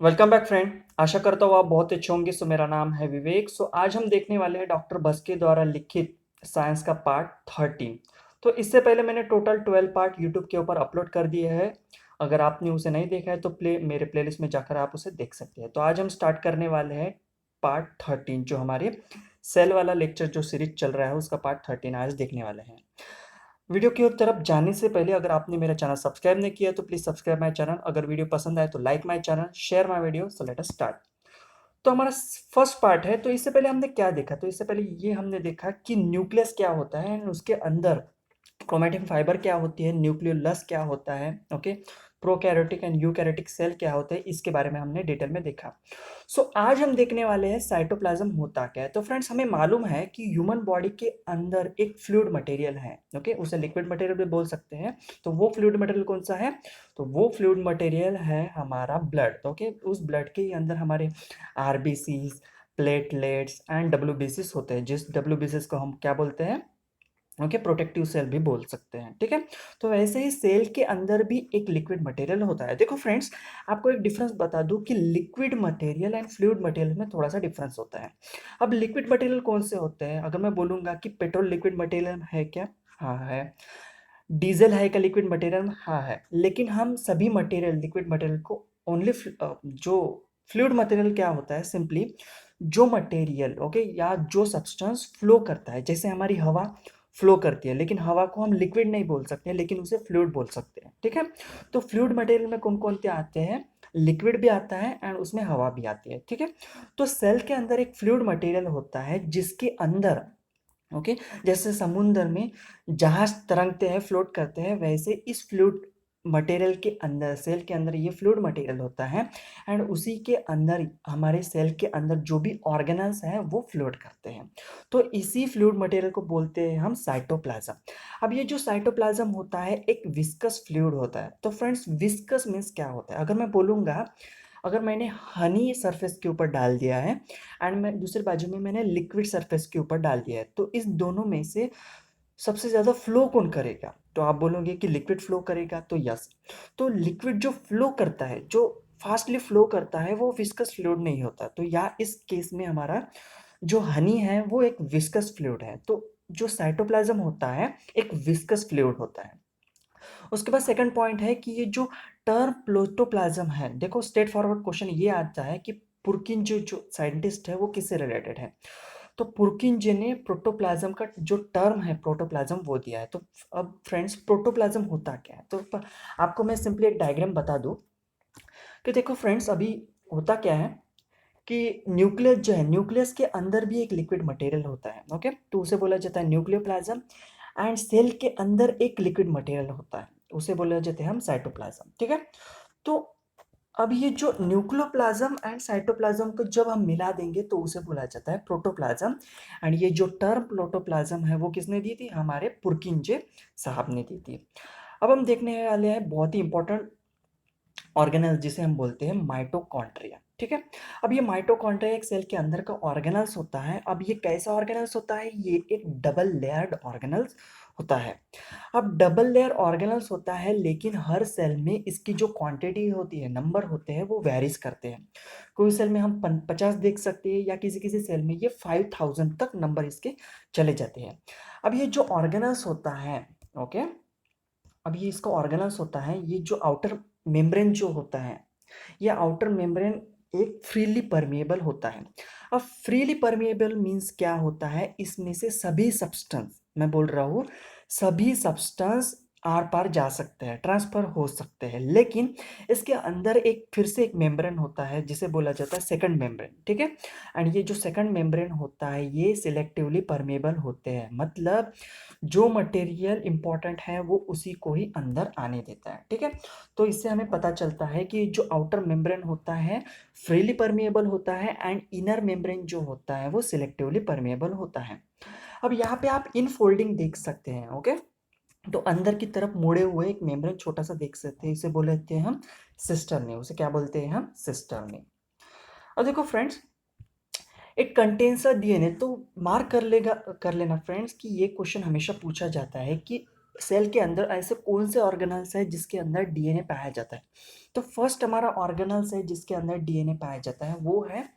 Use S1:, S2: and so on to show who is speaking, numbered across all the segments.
S1: Welcome back friend. आशा करता हूँ आप बहुत अच्छे होंगे। मेरा नाम है विवेक। आज हम देखने वाले हैं डॉक्टर बस्के द्वारा लिखित साइंस का पार्ट 13। तो इससे पहले मैंने टोटल 12 पार्ट यूट्यूब के ऊपर अपलोड कर दिए हैं। अगर आपने उसे नहीं देखा है तो मेरे प्लेलिस्ट में जाकर आप उसे देख सकते हैं। तो आज हम स्टार्ट करने वाले हैं पार्ट 13, जो हमारे सेल वाला लेक्चर जो सीरीज चल रहा है उसका पार्ट 13 आज देखने वाले हैं। वीडियो की ओर तरफ जाने से पहले अगर आपने मेरा चैनल सब्सक्राइब नहीं किया तो प्लीज सब्सक्राइब माय चैनल। अगर वीडियो पसंद आए तो like my channel, share my video. So let us start. तो हमारा फर्स्ट पार्ट है। तो इससे पहले हमने क्या देखा? तो इससे पहले ये हमने देखा कि न्यूक्लियस क्या होता है एंड उसके अंदर क्रोमैटिन फाइबर क्या होती है, न्यूक्लियोलस क्या होता है, okay, prokaryotic and eukaryotic cell क्या होते हैं, इसके बारे में हमने डिटेल में देखा। आज हम देखने वाले हैं साइटोप्लाज्म होता क्या है। तो फ्रेंड्स, हमें मालूम है कि ह्यूमन बॉडी के अंदर एक फ्लूइड मटेरियल है, ओके, उसे लिक्विड मटेरियल भी बोल सकते हैं। तो वो फ्लूइड मटेरियल कौन सा है? तो वो फ्लूइड मटेरियल है हमारा ब्लड, ओके। उस ब्लड के अंदर हमारे आरबीसीज, प्लेटलेट्स एंड डब्ल्यूबीसीज होते हैं, जिस डब्ल्यूबीसीज को हम क्या बोलते हैं? ओके, प्रोटेक्टिव सेल भी बोल सकते हैं, ठीक है। तो वैसे ही सेल के अंदर भी एक लिक्विड मटेरियल होता है। देखो फ्रेंड्स, आपको एक डिफरेंस बता दूं कि liquid material and fluid material में थोड़ा सा डिफरेंस होता है। अब लिक्विड मटेरियल कौन से होते हैं? अगर मैं बोलूंगा कि पेट्रोल लिक्विड मटेरियल है क्या? हाँ है। डीजल है क्या लिक्विड मटेरियल? हाँ है। लेकिन हम सभी मटेरियल लिक्विड मटेरियल को ओनली जो फ्लूइड मटेरियल क्या होता है, सिंपली जो मटेरियल, ओके, या जो सब्सटेंस फ्लो करता है, जैसे हमारी हवा फ्लो करती है, लेकिन हवा को हम लिक्विड नहीं बोल सकते, लेकिन उसे फ्लूइड बोल सकते हैं, ठीक है। तो फ्लूइड मटेरियल में कौन कौन से आते हैं? लिक्विड भी आता है एंड उसमें हवा भी आती है, ठीक है। तो सेल के अंदर एक फ्लूइड मटेरियल होता है जिसके अंदर, ओके, जैसे समुद्र में जहाज तरंगते हैं, फ्लोट करते हैं, वैसे इस फ्लूइड मटेरियल के अंदर, सेल के अंदर ये फ्लूइड मटेरियल होता है एंड उसी के अंदर हमारे सेल के अंदर जो भी ऑर्गेनल्स हैं वो फ्लोट करते हैं। तो इसी फ्लूइड मटेरियल को बोलते हैं हम साइटोप्लाज्म। अब ये जो साइटोप्लाज्म होता है एक विस्कस फ्लूइड होता है। तो फ्रेंड्स, विस्कस मीन्स क्या होता है? अगर मैं बोलूँगा, अगर मैंने हनी सरफेस के ऊपर डाल दिया है एंड मैं दूसरे बाजू में मैंने लिक्विड सरफेस के ऊपर डाल दिया है, तो इस दोनों में से सबसे ज़्यादा फ्लो कौन करेगा? तो आप बोलोगे कि लिक्विड फ्लो करेगा, तो यस। तो लिक्विड जो फ्लो करता है, जो फास्टली फ्लो करता है, वो विस्कस फ्लूइड नहीं होता। तो या इस केस में हमारा जो हनी है वो एक विस्कस फ्लूइड है। तो जो साइटोप्लाज्म होता है एक विस्कस फ्लूइड होता है। उसके बाद सेकंड पॉइंट है कि ये जो टर्म प्रोटोप्लाज्म है, देखो स्ट्रेट फॉरवर्ड क्वेश्चन ये आता है कि पुरकिन जो साइंटिस्ट है वो किससे रिलेटेड है? तो पुरकिन जी ने प्रोटोप्लाज्म का जो टर्म है प्रोटोप्लाज्म वो दिया है। तो अब फ्रेंड्स, प्रोटोप्लाज्म होता क्या है? तो आपको मैं सिंपली एक डायग्राम बता दूं कि देखो फ्रेंड्स, अभी होता क्या है कि न्यूक्लियस जो है, न्यूक्लियस के अंदर भी एक लिक्विड मटेरियल होता है, ओके। तो उसे बोला जाता है न्यूक्लियोप्लाज्म एंड सेल के अंदर एक लिक्विड मटेरियल होता है, उसे बोला जाते हैं हम साइटोप्लाज्म, ठीक है। तो अब ये जो न्यूक्लियोप्लाज्म एंड साइटोप्लाज्म को जब हम मिला देंगे तो उसे बोला जाता है प्रोटोप्लाज्म। एंड ये जो टर्म प्रोटोप्लाज्म है वो किसने दी थी? हमारे पुरकिंजे साहब ने दी थी। अब हम देखने वाले हैं बहुत ही इंपॉर्टेंट ऑर्गेनल जिसे हम बोलते हैं माइटोकॉन्ड्रिया, ठीक है। अब ये माइटोकॉन्ड्रिया एक सेल के अंदर का ऑर्गेनल्स होता है। अब ये कैसा ऑर्गेनल्स होता है? ये एक डबल लेयर्ड ऑर्गेनल्स होता है। अब डबल लेयर ऑर्गेनल्स होता है, लेकिन हर सेल में इसकी जो क्वांटिटी होती है, नंबर होते हैं, वो वेरीज करते हैं। कोई सेल में हम 50 देख सकते हैं या किसी किसी सेल में ये 5000 तक नंबर इसके चले जाते हैं। अब ये जो ऑर्गेनल्स होता है, ओके, अब ये इसका ऑर्गेनल्स होता है, ये जो आउटर मेम्ब्रेन जो होता है, ये आउटर मेम्ब्रेन एक फ्रीली परमेएबल होता है। अब फ्रीली परमेएबल मीन्स क्या होता है? इसमें से सभी सब्सटेंस, मैं बोल रहा हूँ, सभी सब्सटेंस आर पार जा सकते हैं, ट्रांसफर हो सकते हैं, लेकिन इसके अंदर एक फिर से एक मेम्ब्रेन होता है जिसे बोला जाता है सेकंड मेम्ब्रेन, ठीक है। एंड ये जो सेकंड मेम्ब्रेन होता है ये सिलेक्टिवली परमेएबल होते हैं, मतलब जो मटेरियल इंपॉर्टेंट है वो उसी को ही अंदर आने देता है, ठीक है। तो इससे हमें पता चलता है कि जो आउटर मेम्ब्रेन होता है फ्रीली परमेएबल होता है एंड इनर मेम्ब्रेन जो होता है वो सिलेक्टिवली परमेएबल होता है। अब यहाँ पे आप इन फोल्डिंग देख सकते हैं, ओके। तो अंदर की तरफ मुड़े हुए एक मेम्ब्रेन छोटा सा देख सकते हैं, इसे बोलते हैं हम सिस्टर्नी। उसे क्या बोलते हैं हम? सिस्टर्नी। अब देखो फ्रेंड्स, एक कंटेंसर डीएनए, तो मार्क कर लेना फ्रेंड्स कि ये क्वेश्चन हमेशा पूछा जाता है कि सेल के अंदर ऐसे कौन से ऑर्गेनल्स है जिसके अंदर डीएनए पाया जाता है। तो फर्स्ट हमारा ऑर्गेनल्स है जिसके अंदर डीएनए पाया जाता है वो है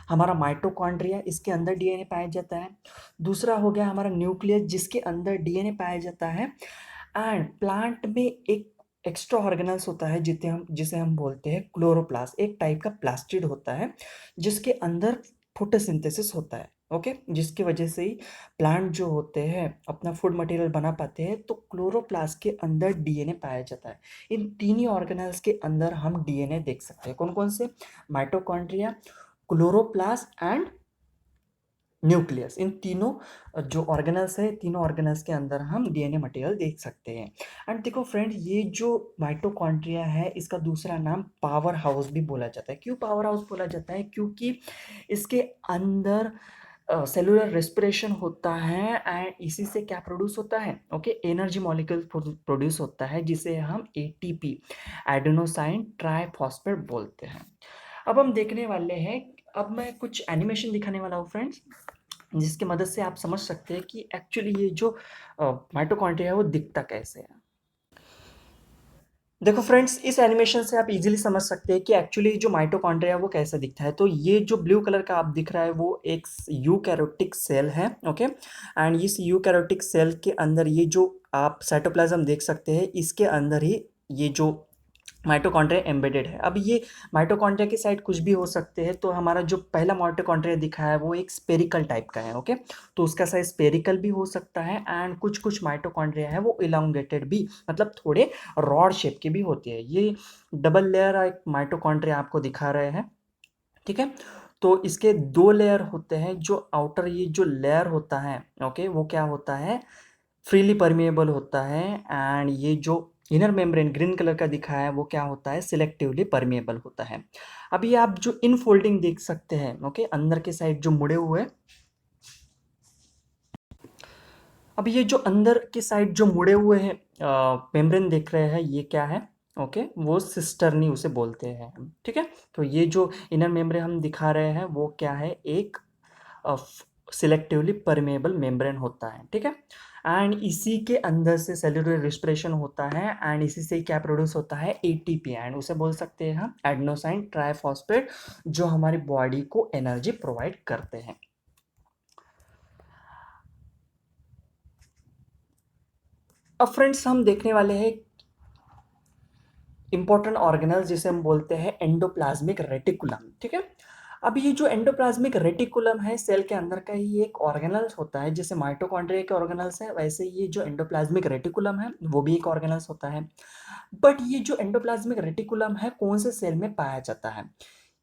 S1: हमारा माइटोकॉन्ड्रिया, इसके अंदर डीएनए पाया जाता है। दूसरा हो गया हमारा न्यूक्लियस जिसके अंदर डीएनए पाया जाता है। एंड प्लांट में एक एक्स्ट्रा ऑर्गेनल्स होता है जिसे हम बोलते हैं क्लोरोप्लास्ट, एक टाइप का प्लास्टिड होता है जिसके अंदर फोटोसिंथेसिस होता है। ओके, जिसकी वजह से ही प्लांट जो होते हैं अपना फूड मटेरियल बना पाते हैं। तो क्लोरोप्लास्ट के अंदर डीएनए पाया जाता है। इन तीन ही ऑर्गेनल्स के अंदर हम डीएनए देख सकते हैं। कौन कौन से? Mitochondria, chloroplast and nucleus. इन तीनों जो ऑर्गेनल्स है, तीनों ऑर्गेनल्स के अंदर हम डीएनए मटेरियल देख सकते हैं। एंड देखो फ्रेंड, ये जो माइटोकॉन्ड्रिया है इसका दूसरा नाम पावर हाउस भी बोला जाता है। क्यों पावर हाउस बोला जाता है? क्योंकि इसके अंदर सेलुलर रेस्पिरेशन होता है एंड इसी से क्या प्रोड्यूस होता है? ओके, एनर्जी मॉलिक्यूल प्रोड्यूस होता है जिसे हम एटीपी, एडेनोसाइन ट्राइफॉस्फेट बोलते हैं। अब हम देखने वाले हैं, अब मैं कुछ एनिमेशन दिखाने वाला हूँ फ्रेंड्स, जिसकी मदद से आप समझ सकते हैं कि एक्चुअली ये जो माइटोकॉन्ड्रिया है वो दिखता कैसे है। देखो फ्रेंड्स, इस एनिमेशन से आप इजीली समझ सकते हैं कि एक्चुअली जो माइटोकॉन्ड्रिया है वो कैसा दिखता है। तो ये जो ब्लू कलर का आप दिख रहा है वो एक यूकैरियोटिक सेल है। ओके, एंड इस यूकैरियोटिक सेल के अंदर ये जो आप साइटोप्लाज्म देख सकते हैं इसके अंदर ही ये जो माइटोकॉन्ड्रिया एम्बेडेड है। अब ये माइटोकॉन्ड्रिया की साइड कुछ भी हो सकते हैं। तो हमारा जो पहला माइटोकॉन्ड्रिया दिखा है वो एक स्पेरिकल टाइप का है। ओके, तो उसका साइज स्पेरिकल भी हो सकता है एंड कुछ कुछ माइटोकॉन्ड्रिया है वो इलांगेटेड भी, मतलब थोड़े रॉड शेप की भी होती है। ये डबल लेयर एक माइटोकॉन्ड्रिया आपको दिखा रहे हैं, ठीक है। तो इसके दो लेयर होते हैं। जो आउटर ये जो लेयर होता है, ओके, वो क्या होता है? फ्रीली परमिएबल होता है। एंड ये जो इनर मेम्ब्रेन ग्रीन कलर का दिखा है वो क्या होता है? सिलेक्टिवली परमिएबल होता है। अब ये आप जो इन फोल्डिंग देख सकते हैं, ओके, अंदर के साइड जो मुड़े हुए, अब ये जो अंदर की साइड जो मुड़े हुए हैं मेम्ब्रेन देख रहे हैं, ये क्या है? ओके, वो सिस्टर्नी उसे बोलते हैं, ठीक है। तो ये जो इनर मेम्ब्रेन हम दिखा रहे हैं वो क्या है? एक सिलेक्टिवली परमेएबल मेम्ब्रेन होता है, ठीक है। एंड इसी के अंदर से सेल्यूलर रिस्पिरेशन होता है एंड इसी से क्या प्रोड्यूस होता है? एटीपी, एंड उसे बोल सकते हैं हम एडेनोसाइन ट्राइफॉस्फेट, जो हमारी बॉडी को एनर्जी प्रोवाइड करते हैं। अब फ्रेंड्स, हम देखने वाले हैं इंपॉर्टेंट ऑर्गेनल जिसे हम बोलते हैं एंडोप्लाज्मिक रेटिकुलम, ठीक है। अब ये जो एंडोप्लाज्मिक रेटिकुलम है सेल के अंदर का ही एक ऑर्गेनल्स होता है। जैसे माइटोकॉन्ड्रिया के ऑर्गेनल्स है वैसे ये जो एंडोप्लाज्मिक रेटिकुलम है वो भी एक ऑर्गेनल्स होता है। बट ये जो एंडोप्लाज्मिक रेटिकुलम है कौन से सेल में पाया जाता है?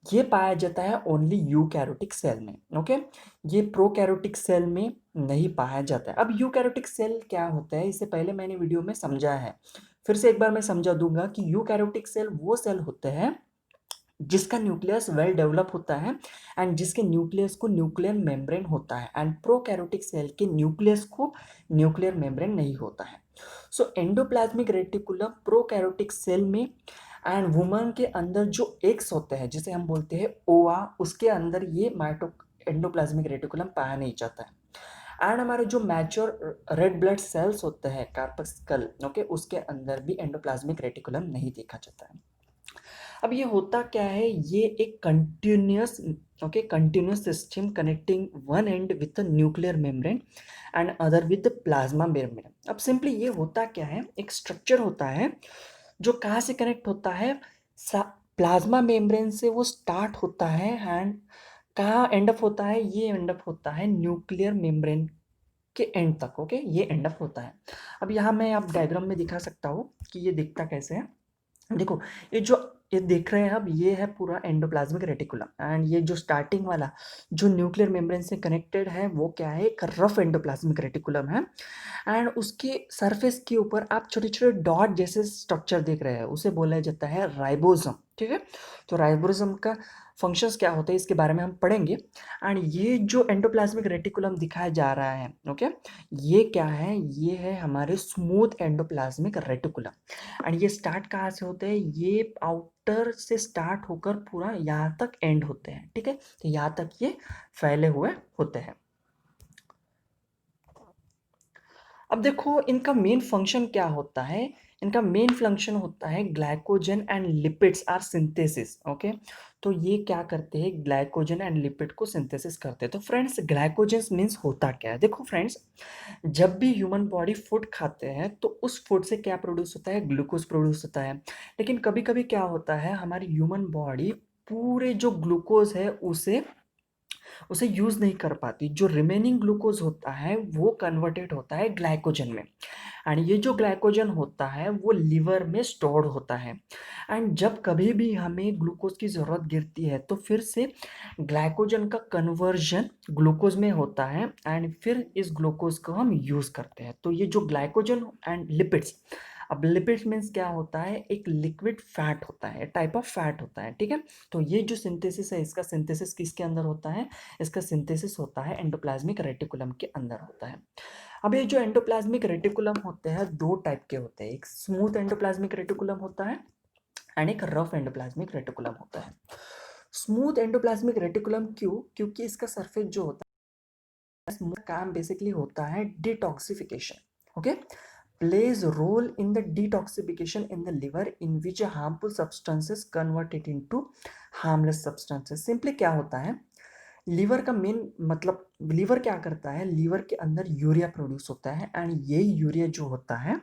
S1: ये पाया जाता है ओनली यूकैरियोटिक सेल में। ओके, ये प्रोकैरियोटिक सेल में नहीं पाया जाता है। अब यूकैरियोटिक सेल क्या होता है इससे पहले मैंने वीडियो में समझा है, फिर से एक बार मैं समझा दूंगा कि यूकैरियोटिक सेल वो सेल होते हैं जिसका न्यूक्लियस वेल डेवलप होता है एंड जिसके न्यूक्लियस को न्यूक्लियर मेम्ब्रेन होता है। एंड प्रोकैरियोटिक सेल के न्यूक्लियस को न्यूक्लियर मेम्ब्रेन नहीं होता है। सो एंडोप्लाज्मिक रेटिकुलम प्रोकैरियोटिक सेल में एंड वुमन के अंदर जो एग्स होते हैं जिसे हम बोलते हैं ओवा, उसके अंदर ये माइटो एंडोप्लाज्मिक रेटिकुलम पाया नहीं जाता है। एंड हमारे जो मैच्योर रेड ब्लड सेल्स होते हैं कार्पस्कल, ओके, उसके अंदर भी एंडोप्लाज्मिक रेटिकुलम नहीं देखा जाता है। अब ये होता क्या है? ये एक continuous, okay, continuous system connecting one and with the nuclear membrane and other with the plasma membrane. अब सिंपली ये होता क्या है? एक स्ट्रक्चर होता है जो कहाँ से कनेक्ट होता है? प्लाज्मा मेम्ब्रेन से वो स्टार्ट होता है एंड कहाँ एंड अप होता है? ये एंड अप होता है न्यूक्लियर मेम्ब्रेन के एंड तक। ओके, ये एंड अप होता है। अब यहाँ मैं आप डायग्राम में दिखा सकता हूँ कि ये दिखता कैसे है। देखो, ये जो ये देख रहे हैं अब, ये है पूरा एंडोप्लाज्मिक रेटिकुलम एंड ये जो स्टार्टिंग वाला जो न्यूक्लियर मेम्ब्रेन से कनेक्टेड है वो क्या है? एक रफ एंडोप्लाज्मिक रेटिकुलम है। एंड उसके सरफेस के ऊपर आप छोटे छोटे डॉट जैसे स्ट्रक्चर देख रहे हैं, उसे बोला जाता है राइबोसोम, ठीक है। तो राइबोसोम का फंक्शंस क्या होते हैं इसके बारे में हम पढ़ेंगे। एंड ये जो एंडोप्लाज्मिक रेटिकुलम दिखाया जा रहा है, ओके, ये क्या है? ये है हमारे स्मूथ एंडोप्लाज्मिक रेटिकुलम। एंड ये स्टार्ट कहाँ से होते हैं? ये आउटर से स्टार्ट होकर पूरा यहाँ तक एंड होते हैं, ठीक है। तो यहाँ तक ये फैले हुए होते हैं। अब देखो इनका मेन फंक्शन क्या होता है। इनका मेन फंक्शन होता है glycogen and lipids are synthesis. Okay, तो ये क्या करते हैं, ग्लाइकोजन एंड लिपिड को सिंथेसिस करते हैं। तो फ्रेंड्स ग्लाइकोजन मीन्स होता क्या है, देखो फ्रेंड्स, जब भी ह्यूमन बॉडी फूड खाते हैं तो उस फूड से क्या प्रोड्यूस होता है, ग्लूकोज प्रोड्यूस होता है। लेकिन कभी कभी क्या होता है, हमारी ह्यूमन बॉडी पूरे जो ग्लूकोज है उसे उसे यूज़ नहीं कर पाती। जो रिमेनिंग ग्लूकोज होता है वो कन्वर्टेड होता है ग्लाइकोजन में, एंड ये जो ग्लाइकोजन होता है वो लिवर में स्टोर्ड होता है। एंड जब कभी भी हमें ग्लूकोज की ज़रूरत गिरती है तो फिर से ग्लाइकोजन का कन्वर्जन ग्लूकोज में होता है, एंड फिर इस ग्लूकोज को हम यूज़ करते हैं। तो ये जो ग्लाइकोजन एंड लिपिड्स, अब लिपिड्स मीन्स क्या होता है, एक लिक्विड फैट होता है, टाइप ऑफ फैट होता है, ठीक है। तो ये जो सिंथेसिस है, इसका सिंथेसिस किसके अंदर होता है, इसका सिंथेसिस होता है एंडोप्लाज्मिक रेटिकुलम के अंदर होता है। अब ये जो एंडोप्लाज्मिक रेटिकुलम होते हैं दो टाइप के होते हैं, एक स्मूथ एंडोप्लाज्मिक रेटिकुलम होता है एंड एक रफ एंडोप्लाज्मिक रेटिकुलम होता है। स्मूथ एंडोप्लाज्मिक रेटिकुलम क्यों, क्योंकि इसका सरफेस जो होता है, स्मूथ काम बेसिकली होता है detoxification. Okay, plays role in the detoxification in the liver in which harmful substances converted into harmless substances। Simply क्या होता है, लीवर का मेन मतलब, लीवर क्या करता है, लीवर के अंदर यूरिया प्रोड्यूस होता है एंड यही यूरिया जो होता है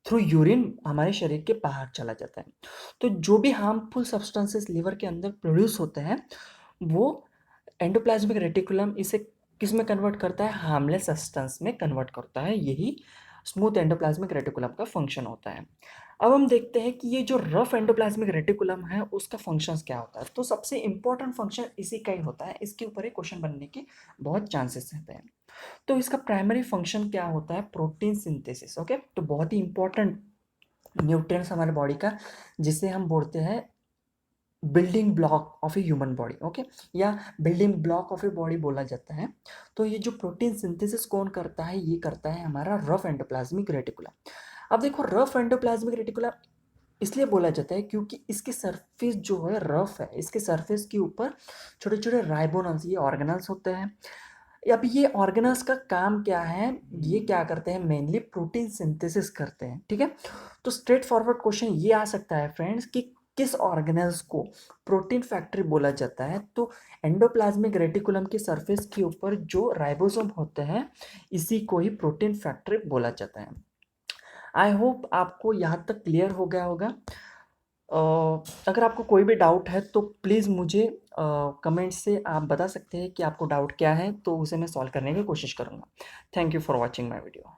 S1: थ्रू यूरिन हमारे शरीर के बाहर चला जाता है। तो जो भी हार्मफुल सब्सटेंसेस लीवर के अंदर प्रोड्यूस होते हैं वो एंडोप्लाज्मिक रेटिकुलम इसे किस में कन्वर्ट करता है, हार्मलेस सब्सटेंस में कन्वर्ट करता है। यही स्मूथ एंडोप्लाज्मिक रेटिकुलम का फंक्शन होता है। अब हम देखते हैं कि ये जो रफ एंडोप्लाज्मिक रेटिकुलम है उसका फंक्शंस क्या होता है। तो सबसे इंपॉर्टेंट फंक्शन इसी का ही होता है, इसके ऊपर ही क्वेश्चन बनने के बहुत चांसेस रहते हैं। तो इसका प्राइमरी फंक्शन क्या होता है, प्रोटीन सिंथेसिस। ओके, तो बहुत ही इंपॉर्टेंट न्यूट्रिएंट्स हमारे बॉडी का, जिसे हम बोलते हैं building block of a human body. Okay, या building block of a body बोला जाता है। तो ये जो प्रोटीन सिंथेसिस कौन करता है, ये करता है हमारा रफ एंडोप्लाज्मिक रेटिकुलम। अब देखो रफ एंडोप्लाज्मिक रेटिकुलम इसलिए बोला जाता है क्योंकि इसकी सरफेस जो है रफ है, इसके सरफेस के ऊपर छोटे छोटे राइबोनल्स, ये ऑर्गेनल्स होते हैं। अब ये ऑर्गेनल्स का काम क्या है, ये क्या करते हैं, मेनली प्रोटीन सिंथेसिस करते हैं, ठीक है। तो स्ट्रेट फॉरवर्ड क्वेश्चन ये आ सकता है फ्रेंड्स कि किस ऑर्गेनल्स को प्रोटीन फैक्ट्री बोला जाता है। तो एंडोप्लाज्मिक रेटिकुलम के सरफेस के ऊपर जो राइबोसोम होते हैं इसी को ही प्रोटीन फैक्ट्री बोला जाता है। आई होप आपको यहाँ तक क्लियर हो गया होगा। अगर आपको कोई भी डाउट है तो प्लीज़ मुझे कमेंट से आप बता सकते हैं कि आपको डाउट क्या है, तो उसे मैं सॉल्व करने की कोशिश करूँगा। Thank you for watching my video.